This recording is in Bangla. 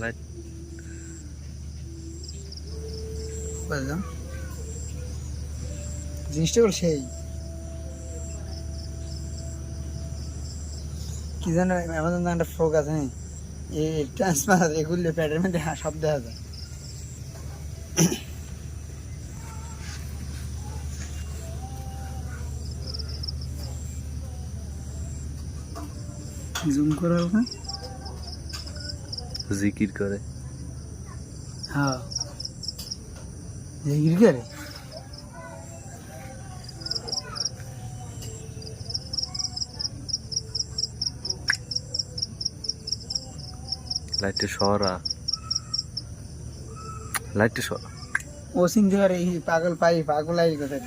লাইট বুঝলাম জিনিসটা হলো সেই কি জানো আমাদের একটা ফ্রক আছে হ্যাঁ এই ট্রান্সফার এগুলো প্যাডের মধ্যে সব দেখা যায় জুম করা হবে জিকির করে। হ্যাঁ জিকির করে লাইটে সরা, লাইটে সরা। ও চিনতে পারে এই পাগল পাই পাগল আই কথা